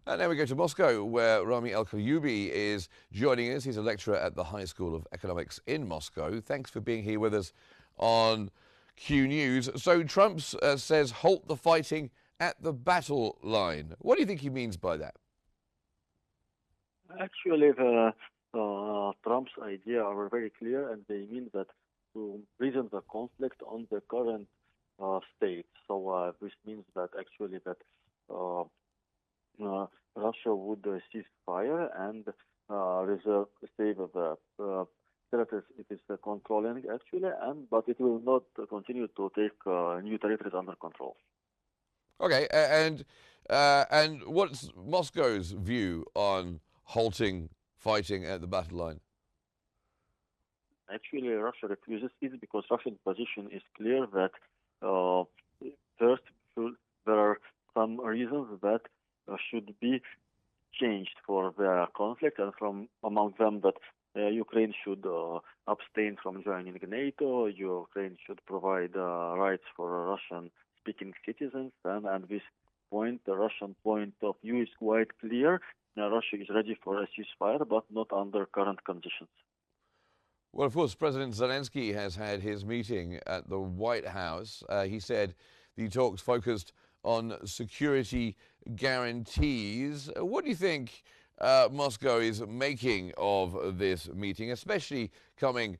And now we go to Moscow, where Rami El-Kayoubi is joining us. He's a lecturer at the High School of Economics in Moscow. Thanks for being here with us on Q News. So Trump says halt the fighting at the battle line. What do you think he means by that? Actually, Trump's idea are very clear, and they mean that to reason the conflict on the current state. So this means that actually that uh, Russia would cease fire and reserve save the territories it is controlling actually, and but it will not continue to take new territories under control. Okay, and what's Moscow's view on halting fighting at the battle line? Actually, Russia refuses it because Russian position is clear that uh, first there are some reasons that should be changed for the conflict, and from among them that Ukraine should abstain from joining NATO. Ukraine should provide rights for Russian-speaking citizens, and this point, the Russian point of view is quite clear. Russia is ready for a ceasefire, but not under current conditions. Well, of course, President Zelensky has had his meeting at the White House. He said the talks focused on security guarantees. What do you think Moscow is making of this meeting, especially coming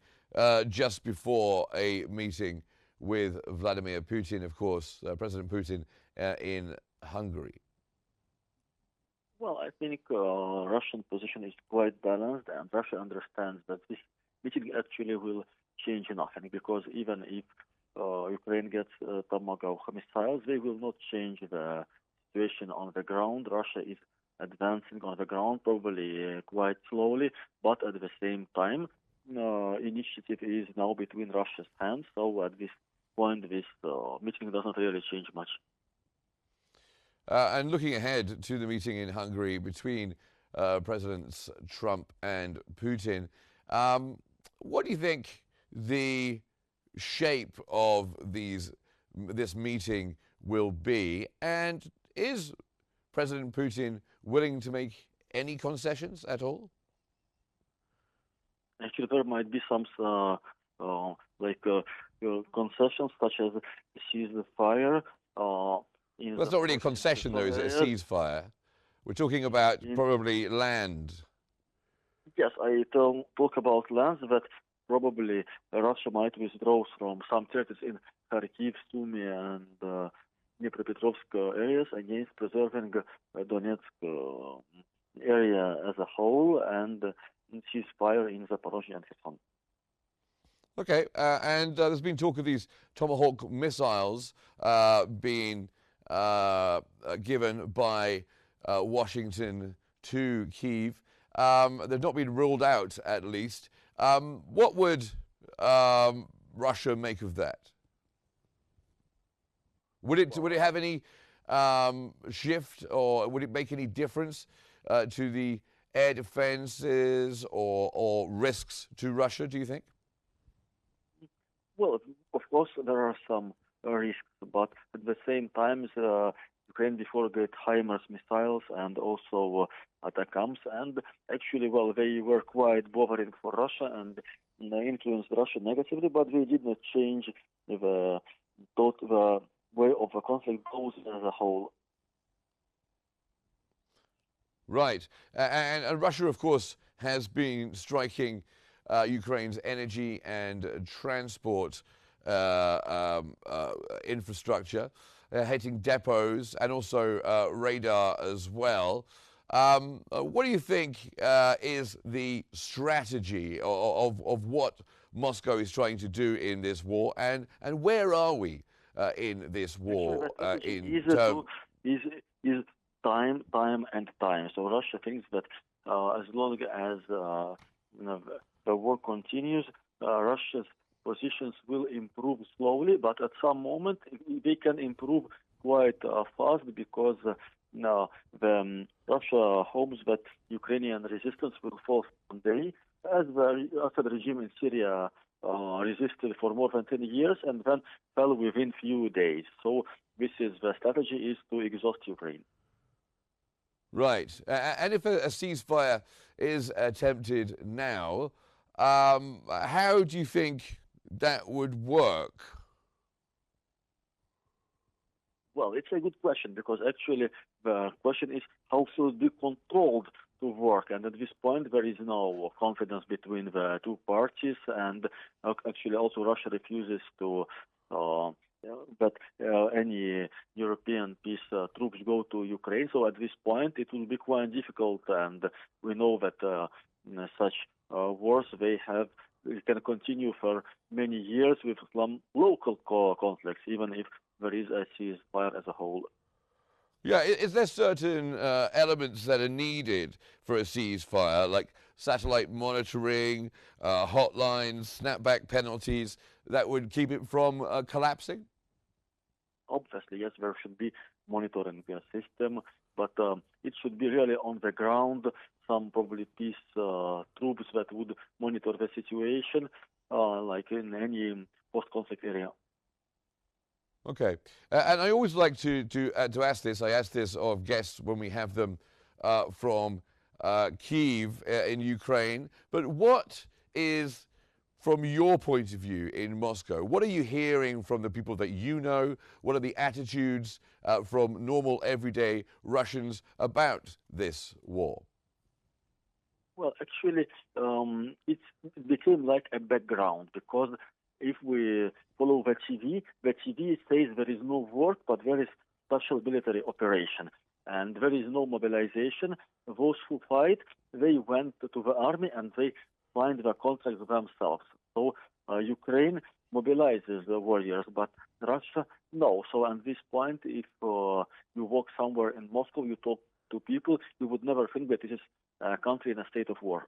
just before a meeting with Vladimir Putin, of course, President Putin in Hungary? Well, I think Russian position is quite balanced, and Russia understands that this meeting actually will change nothing because even if Ukraine gets Tomahawk missiles, they will not change the situation on the ground. Russia is advancing on the ground, probably quite slowly, but at the same time, initiative is now between Russia's hands. So at this point, this meeting doesn't really change much. And looking ahead to the meeting in Hungary between Presidents Trump and Putin, what do you think the shape of this meeting will be? And is President Putin willing to make any concessions at all? Actually, there might be some like concessions such as ceasefire in Well, it's not really a Zaporozhye concession, though, is it? A areas. ceasefire. We're talking about In, probably land. yes, I talk about lands that probably Russia might withdraw from some territories in Kharkiv, Sumy, and Dnipropetrovsk areas against preserving Donetsk area as a whole and ceasefire in Zaporozhye and Kherson. Okay, and there's been talk of these Tomahawk missiles being given by Washington to Kyiv. They've not been ruled out, at least. What would Russia make of that? Would it have any shift, or would it make any difference to the air defenses or risks to Russia, do you think? Well, of course, there are some risks, but at the same time, Ukraine before get HIMARS missiles and also ATACMS, and actually, well, they were quite bothering for Russia and influenced Russia negatively, but they did not change the way of the conflict goes as a whole. Right. And Russia, of course, has been striking Ukraine's energy and transport infrastructure, hitting depots and also radar as well. What do you think is the strategy of what Moscow is trying to do in this war, and where are we in this Actually, war the strategy in is terms? is time, time, and time. So Russia thinks that as long as the war continues, Russia's positions will improve slowly, but at some moment they can improve quite fast because now Russia hopes that Ukrainian resistance will fall someday, as the Assad regime in Syria resisted for more than 10 years and then fell within few days. So this is the strategy is to exhaust Ukraine. Right. And if a ceasefire is attempted now, how do you think that would work? Well, it's a good question because actually the question is how should it be controlled to work, and at this point there is no confidence between the two parties, and actually also Russia refuses to uh, that any European peace troops go to Ukraine. So at this point it will be quite difficult, and we know that such wars they can continue for many years with some local conflicts, even if there is a ceasefire as a whole. Yeah, is there certain elements that are needed for a ceasefire, like satellite monitoring, hotlines, snapback penalties, that would keep it from collapsing? Obviously, yes, there should be monitoring system, but it should be really on the ground. Some probably peace troops that would monitor the situation, like in any post-conflict area. Okay, and I always like to ask this. I ask this of guests when we have them from Kyiv in Ukraine. But what is, from your point of view in Moscow, what are you hearing from the people that you know? What are the attitudes from normal, everyday Russians about this war? Well, actually, it became like a background because if we follow the TV says there is no war, but there is special military operation, and there is no mobilization. Those who fight, they went to the army and they signed the contracts themselves. So Ukraine mobilizes the warriors, but Russia no. So at this point, if you walk somewhere in Moscow, you talk to people, you would never think that this is a country in a state of war.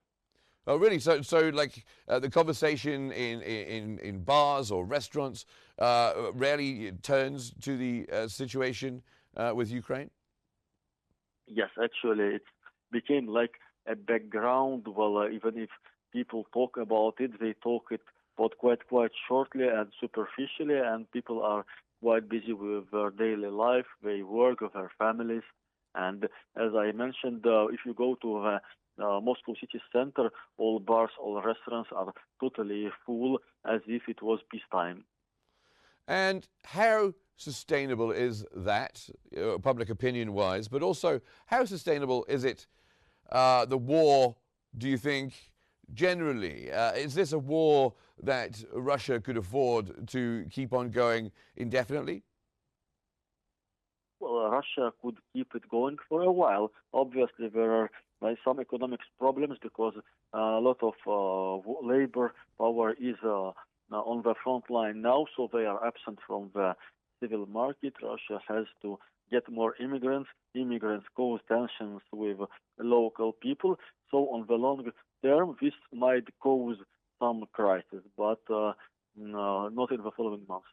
Oh, really? So like the conversation in bars or restaurants rarely turns to the situation with Ukraine? Yes, actually, it became like a background. Well, even if people talk about it, they talk it but quite shortly and superficially, and people are quite busy with their daily life. They work with their families, and as I mentioned, if you go to the Moscow city center, all bars, all restaurants are totally full, as if it was peacetime. And how sustainable is that, public opinion wise, but also how sustainable is it, the war, do you think, generally? Is this a war that Russia could afford to keep on going indefinitely? Well, Russia could keep it going for a while. Obviously, there are some economic problems because a lot of labor power is on the front line now, so they are absent from the civil market. Russia has to get more immigrants. Immigrants cause tensions with local people. So on the long term, this might cause some crisis, but no, not in the following months.